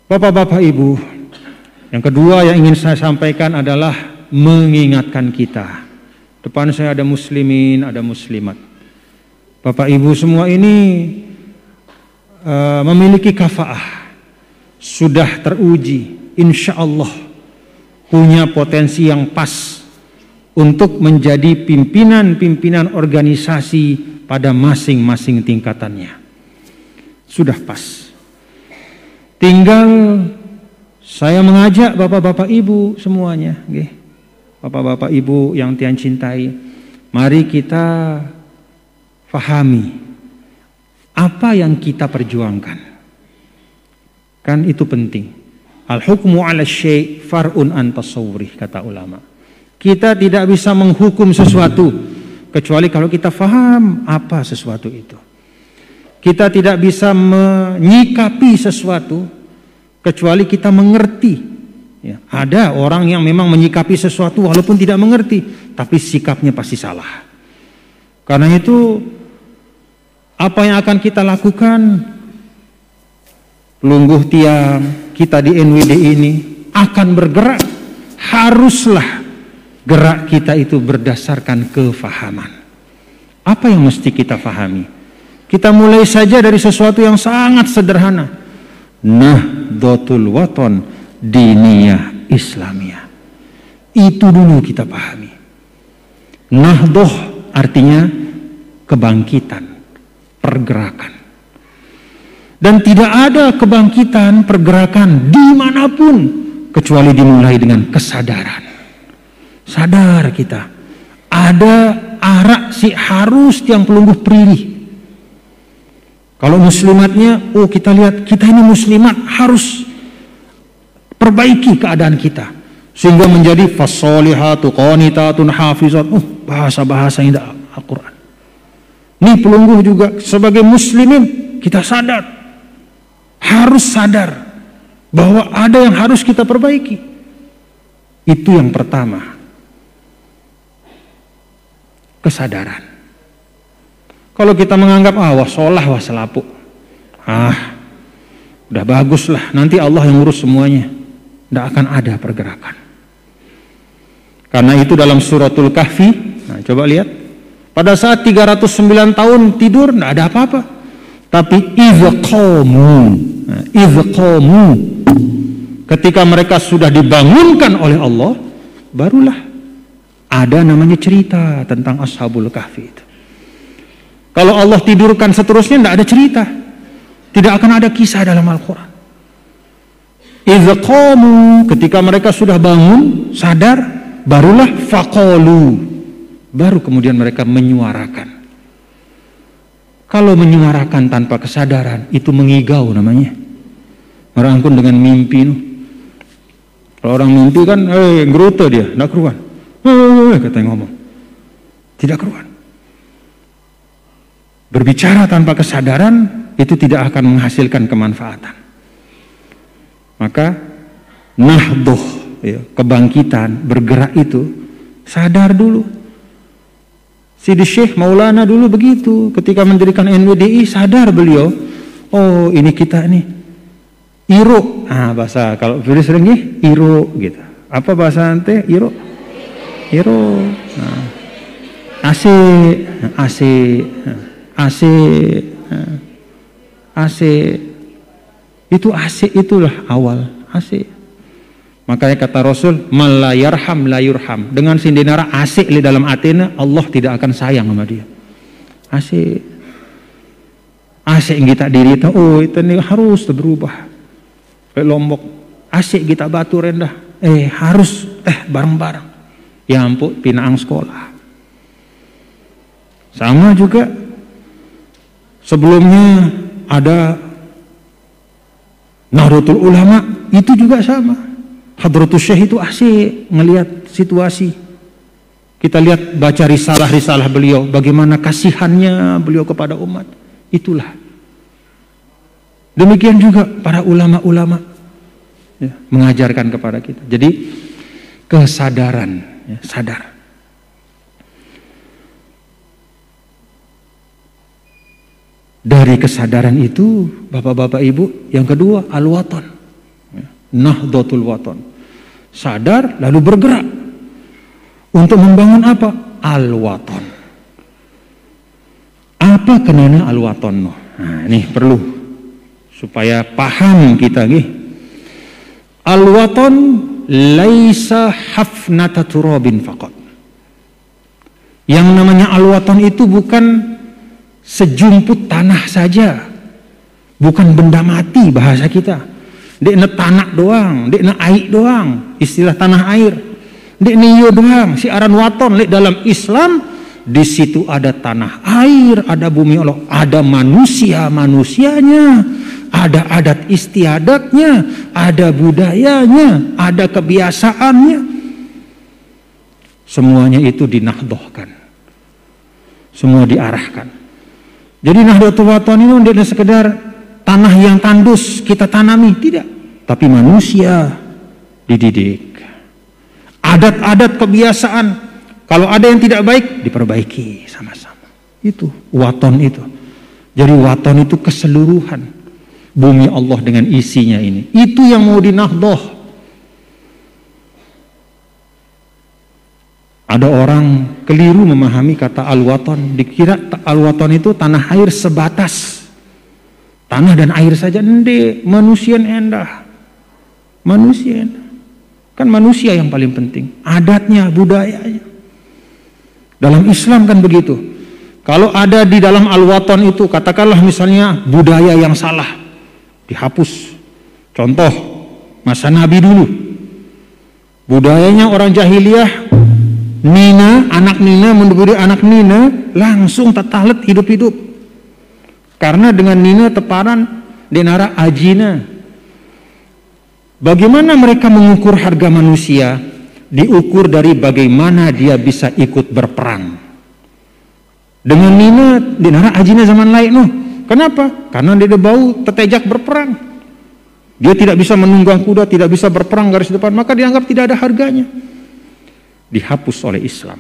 Bapak-bapak Ibu, yang kedua yang ingin saya sampaikan adalah mengingatkan kita. Depan saya ada muslimin, ada muslimat. Bapak Ibu semua ini memiliki kafaah, sudah teruji, insya Allah punya potensi yang pas untuk menjadi pimpinan-pimpinan organisasi pada masing-masing tingkatannya. Sudah pas. Tinggal saya mengajak bapak-bapak ibu semuanya, bapak-bapak ibu yang Tian cintai, mari kita fahami apa yang kita perjuangkan. Kan itu penting. Al-hukmu 'ala syai' far'un an tasawwurih, kata ulama. Kita tidak bisa menghukum sesuatu kecuali kalau kita faham apa sesuatu itu. Kita tidak bisa menyikapi sesuatu kecuali kita mengerti. Ya, ada orang yang memang menyikapi sesuatu walaupun tidak mengerti, tapi sikapnya pasti salah. Karena itu, apa yang akan kita lakukan, lungguh tiang, kita di NWD ini akan bergerak, haruslah gerak kita itu berdasarkan kefahaman. Apa yang mesti kita fahami? Kita mulai saja dari sesuatu yang sangat sederhana. Nahdlatul Wathon Diniyah Islamiyah. Itu dulu kita pahami. Nahdoh artinya kebangkitan, pergerakan. Dan tidak ada kebangkitan, pergerakan dimanapun kecuali dimulai dengan kesadaran. Sadar kita, ada arak si harus tiang pelungguh perih. Kalau muslimatnya, oh kita lihat kita ini muslimat harus perbaiki keadaan kita sehingga menjadi fasolihatu qanitatun hafizat. Bahasa-bahasa indah Al-Quran. Ini pelungguh juga sebagai muslimin kita sadar, harus sadar bahwa ada yang harus kita perbaiki. Itu yang pertama, kesadaran. Kalau kita menganggap wasolah waselapu, udah bagus lah, nanti Allah yang urus semuanya, tidak akan ada pergerakan. Karena itu dalam suratul Kahfi, nah coba lihat, pada saat 309 tahun tidur tidak ada apa-apa, tapi izqamu, ketika mereka sudah dibangunkan oleh Allah, barulah ada namanya cerita tentang Ashabul Kahfi itu. Kalau Allah tidurkan seterusnya tidak ada cerita, tidak akan ada kisah dalam Al-Quran. Izqamu, ketika mereka sudah bangun, sadar, barulah faqalu, baru kemudian mereka menyuarakan. Kalau menyuarakan tanpa kesadaran, itu mengigau namanya. Merangkul dengan mimpi. Kalau orang mimpi kan, ngeruta dia, tidak keruan. Katanya ngomong, tidak keruan. Berbicara tanpa kesadaran itu tidak akan menghasilkan kemanfaatan. Maka nahdoh, kebangkitan, bergerak itu sadar dulu. Sidi Syekh Maulana dulu begitu, ketika mendirikan NWDI sadar beliau, oh ini kita nih iro, bahasa kalau beliau sering iro gitu. Apa bahasa ante iro? Iro. AC itu AC itulah awal AC. Makanya kata Rasul, man la yarham la yurham. Dengan sindinara AC di dalam Athena, Allah tidak akan sayang sama dia. AC yang kita diri itu, itu nih harus berubah. Kayak Lombok, AC kita Batu Rendah, harus bareng-bareng. Ya ampun, Pinaang sekolah. Sama juga sebelumnya ada Nahdlatul Ulama, itu juga sama. Hadratus Syekh itu asik ngelihat situasi. Kita lihat baca risalah-risalah beliau, bagaimana kasihannya beliau kepada umat. Itulah. Demikian juga para ulama-ulama mengajarkan kepada kita. Jadi kesadaran, sadar. Dari kesadaran itu, bapak-bapak ibu, yang kedua al-waton, Nahdlatul Wathon. Sadar lalu bergerak untuk membangun apa? Al-Wathon. Apa kenana Al-Wathon? Nah, ini perlu supaya paham kita nih. Al-Wathon laisa hafnata turabin faqat. Yang namanya Al-Wathon itu bukan sejumput tanah saja. Bukan benda mati bahasa kita. Dekna tanah doang, dekna air doang, istilah tanah air. Dekna iyo doang, si aran waton lek dalam Islam di situ ada tanah air, ada bumi Allah, ada manusianya, ada adat istiadatnya, ada budayanya, ada kebiasaannya. Semuanya itu dinahdohkan. Semua diarahkan. Jadi Nahdlatul Wathon ini tidak sekedar tanah yang tandus kita tanami, tidak. Tapi manusia dididik. Adat-adat kebiasaan, kalau ada yang tidak baik diperbaiki sama-sama. Itu waton itu. Jadi waton itu keseluruhan bumi Allah dengan isinya ini. Itu yang mau dinahdoh. Ada orang keliru memahami kata al-waton. Dikira al-waton itu tanah air sebatas tanah dan air saja. Ndek, manusia endah. Manusia endah. Kan manusia yang paling penting. Adatnya, budayanya. Dalam Islam kan begitu. Kalau ada di dalam al-waton itu, katakanlah misalnya budaya yang salah, dihapus. Contoh, masa Nabi dulu. Budayanya orang jahiliyah, Nina, anak Nina menduburi anak Nina, langsung tatalet hidup-hidup. Karena dengan Nina teparan denara ajina. Bagaimana mereka mengukur harga manusia? Diukur dari bagaimana dia bisa ikut berperang. Dengan Nina, denara ajina zaman lain no. Kenapa? Karena dia bau tetejak berperang. Dia tidak bisa menunggang kuda, tidak bisa berperang garis depan, maka dianggap tidak ada harganya. Dihapus oleh Islam.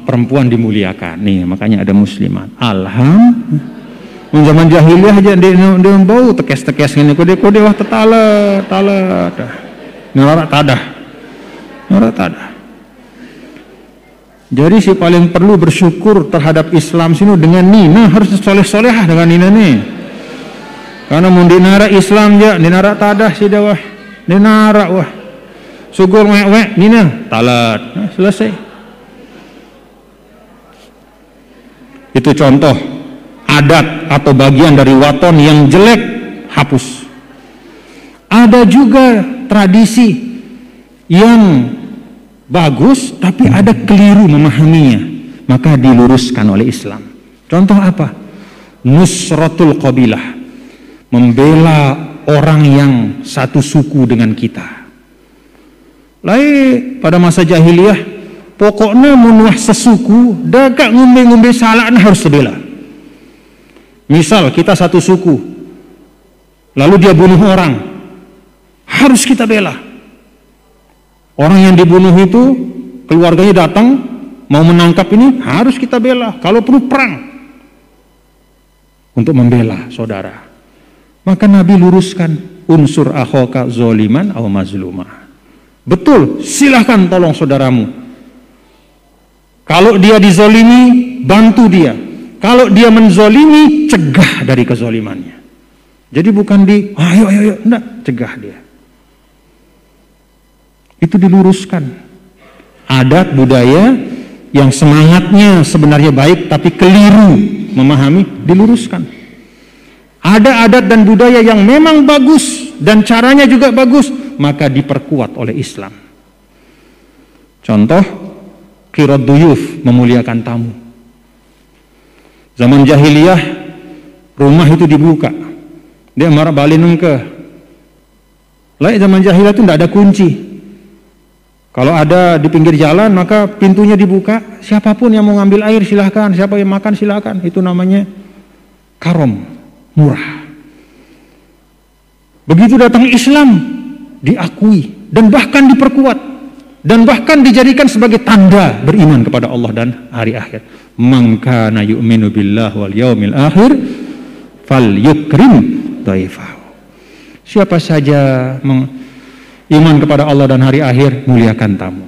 Perempuan dimuliakan. Nih, makanya ada muslimat. Alhamdulillah. Zaman jahiliyah aja dia bau tekes-tekes ngene kode wah tetala dah. Norak tadah. Jadi si paling perlu bersyukur terhadap Islam sini dengan Nina harus soleh-solehah dengan Nina nih. Karena mun dinara Islam ja, dinara tadah si dawah. Dinara wah. Sugul wek Nina talat. Nah, selesai. Itu contoh adat atau bagian dari waton yang jelek, hapus. Ada juga tradisi yang bagus tapi ada keliru memahaminya, maka diluruskan oleh Islam. Contoh apa? Nusratul qabilah, membela orang yang satu suku dengan kita. Lain pada masa jahiliyah, pokoknya menuah sesuku, dagak ngombe-ngombe salah harus dibela. Misal kita satu suku, lalu dia bunuh orang, harus kita bela. Orang yang dibunuh itu, keluarganya datang, mau menangkap ini, harus kita bela. Kalau perlu perang, untuk membela saudara. Maka Nabi luruskan, unsur akhoka zoliman aw mazlumah. Betul, silahkan tolong saudaramu. Kalau dia dizolimi, bantu dia. Kalau dia menzolimi, cegah dari kezolimannya. Jadi bukan ayo, enggak, cegah dia. Itu diluruskan. Adat budaya yang semangatnya sebenarnya baik tapi keliru memahami, diluruskan. Ada adat dan budaya yang memang bagus dan caranya juga bagus, maka diperkuat oleh Islam. Contoh, qirad duyuf, memuliakan tamu. Zaman jahiliyah, rumah itu dibuka. Dia marah balik ke. Lain zaman jahiliyah itu tidak ada kunci. Kalau ada di pinggir jalan, maka pintunya dibuka. Siapapun yang mau ngambil air silahkan. Siapa yang makan silahkan. Itu namanya karom, murah. Begitu datang Islam, diakui dan bahkan diperkuat. Dan bahkan dijadikan sebagai tanda beriman kepada Allah dan hari akhir. Man kana yu'minu billah wal yaumil akhir falyukrim dhaifahu. Siapa saja iman kepada Allah dan hari akhir, muliakan tamu.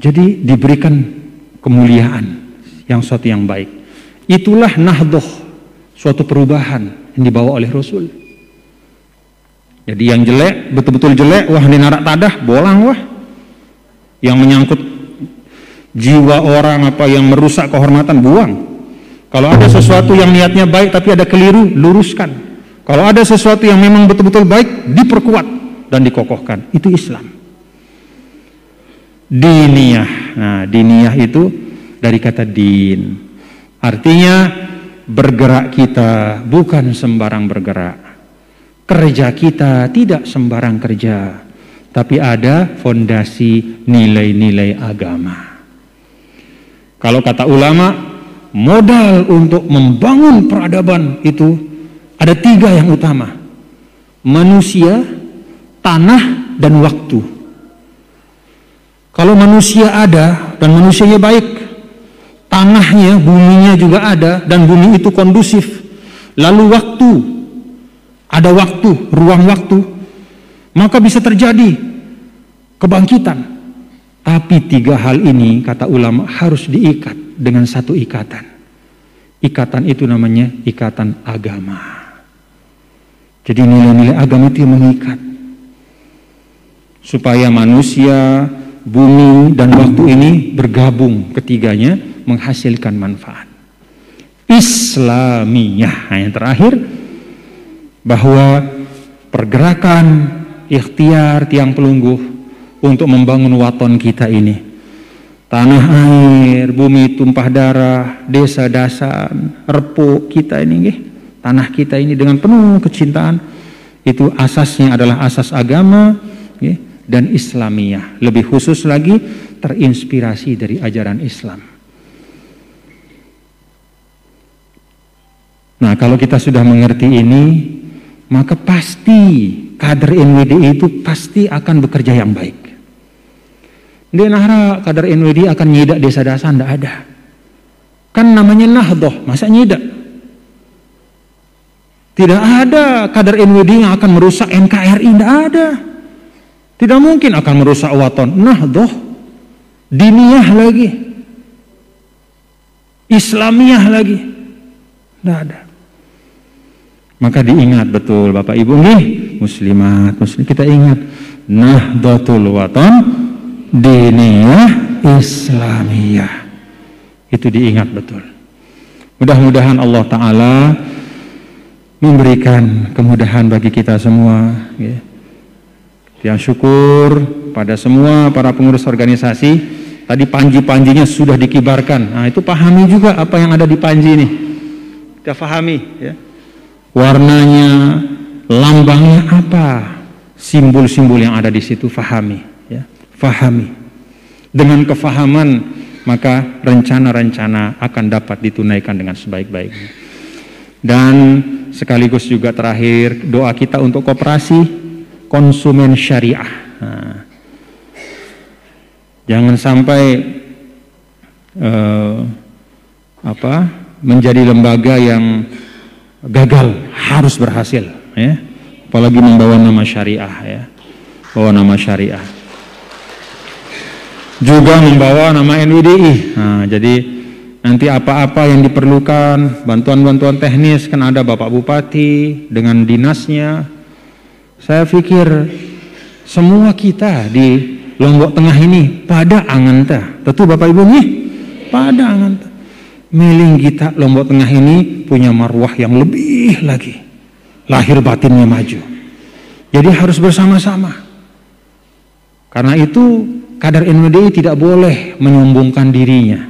Jadi diberikan kemuliaan yang suatu yang baik. Itulah nahdoh, suatu perubahan yang dibawa oleh Rasul. Jadi yang jelek, betul-betul jelek, wah ini narak tadah, bolang wah. Yang menyangkut jiwa orang, apa yang merusak kehormatan, buang. Kalau ada sesuatu yang niatnya baik tapi ada keliru, luruskan. Kalau ada sesuatu yang memang betul-betul baik, diperkuat dan dikokohkan. Itu Islam. Diniyah. Nah, diniyah itu dari kata din. Artinya bergerak kita bukan sembarang bergerak. Kerja kita tidak sembarang kerja, tapi ada fondasi nilai-nilai agama. Kalau kata ulama, modal untuk membangun peradaban itu ada 3 yang utama: manusia, tanah, dan waktu. Kalau manusia ada dan manusianya baik, tanahnya, buminya juga ada dan bumi itu kondusif, lalu waktu, ada waktu, ruang waktu, maka bisa terjadi kebangkitan. Tapi 3 hal ini, kata ulama, harus diikat dengan satu ikatan. Ikatan itu namanya ikatan agama. Jadi nilai-nilai agama itu yang mengikat. Supaya manusia, bumi, dan waktu ini bergabung, ketiganya menghasilkan manfaat. Islamiyah. Nah, yang terakhir, bahwa pergerakan ikhtiar tiang pelungguh untuk membangun waton kita ini, tanah air, bumi tumpah darah, desa dasan, repuk kita ini, tanah kita ini dengan penuh kecintaan, itu asasnya adalah asas agama dan Islamiyah. Lebih khusus lagi, terinspirasi dari ajaran Islam. Nah, kalau kita sudah mengerti ini, maka pasti kader NWDI itu pasti akan bekerja yang baik. Dia nahra kader NWDI akan nyidak desa dasan, tidak ada. Kan namanya nahdoh, masa nyidak? Tidak ada kader NWDI yang akan merusak NKRI, tidak ada. Tidak mungkin akan merusak waton. Nahdoh, diniyah lagi, Islamiyah lagi, tidak ada. Maka diingat betul Bapak Ibu nih, muslimat, muslim, kita ingat Nahdlatul Wathon, diniyah, Islamiyah. Itu diingat betul. Mudah-mudahan Allah Ta'ala memberikan kemudahan bagi kita semua. Yang syukur pada semua para pengurus organisasi. Tadi panji-panjinya sudah dikibarkan. Nah, itu pahami juga apa yang ada di panji ini. Kita pahami ya. Warnanya, lambangnya apa, simbol-simbol yang ada di situ, fahami, ya, fahami. Dengan kefahaman, maka rencana-rencana akan dapat ditunaikan dengan sebaik-baiknya. Dan sekaligus juga terakhir, doa kita untuk koperasi konsumen syariah. Nah, jangan sampai menjadi lembaga yang gagal, harus berhasil ya. Apalagi membawa nama syariah ya. Bawa nama syariah. Juga membawa nama NWDI. Nah, jadi nanti apa-apa yang diperlukan, bantuan-bantuan teknis, kan ada Bapak Bupati dengan dinasnya. Saya pikir semua kita di Lombok Tengah ini pada anganta. Tentu Bapak Ibu nih pada anganta. Miling kita Lombok Tengah ini punya marwah yang lebih lagi, lahir batinnya maju. Jadi harus bersama-sama. Karena itu kader NWDI tidak boleh menyombongkan dirinya,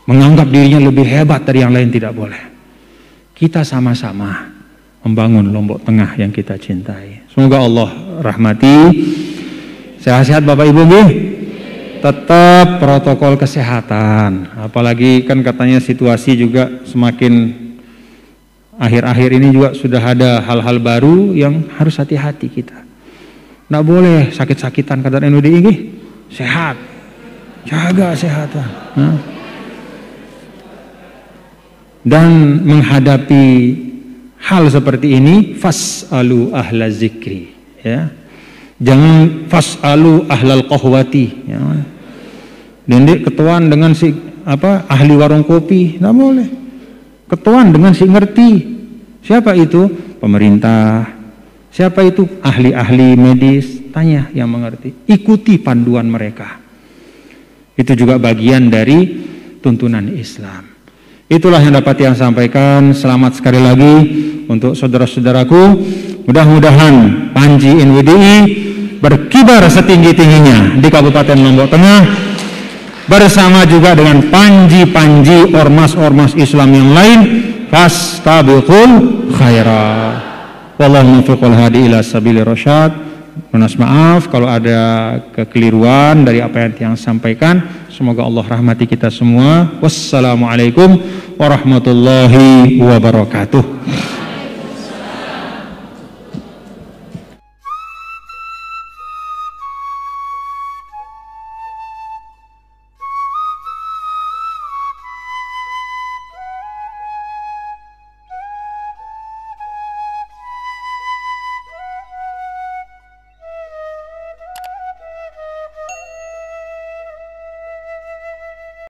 menganggap dirinya lebih hebat dari yang lain, tidak boleh. Kita sama-sama membangun Lombok Tengah yang kita cintai. Semoga Allah rahmati. Sehat-sehat Bapak Ibu nih. Tetap protokol kesehatan, apalagi kan katanya situasi juga semakin akhir-akhir ini juga sudah ada hal-hal baru yang harus hati-hati kita. Nggak boleh sakit-sakitan kader NWDI ini, sehat, jaga kesehatan. Dan menghadapi hal seperti ini, fas'alu ahla zikri, ya. Jangan fas'alu ahlal qahwati, ya. Dendek ketuan dengan si ahli warung kopi, nggak boleh. Ketuan dengan si ngerti. Siapa itu? Pemerintah. Siapa itu? Ahli-ahli medis. Tanya yang mengerti. Ikuti panduan mereka. Itu juga bagian dari tuntunan Islam. Itulah yang dapat yang sampaikan. Selamat sekali lagi untuk saudara-saudaraku. Mudah-mudahan Panji NWDI berkibar setinggi-tingginya di Kabupaten Lombok Tengah, bersama juga dengan panji-panji ormas-ormas Islam yang lain. Fastabiqul khairat. Wallahu muwaffiq wal hadi ila sabili rasyad. Mohon maaf kalau ada kekeliruan dari apa yang sampaikan. Semoga Allah rahmati kita semua. Wassalamualaikum warahmatullahi wabarakatuh.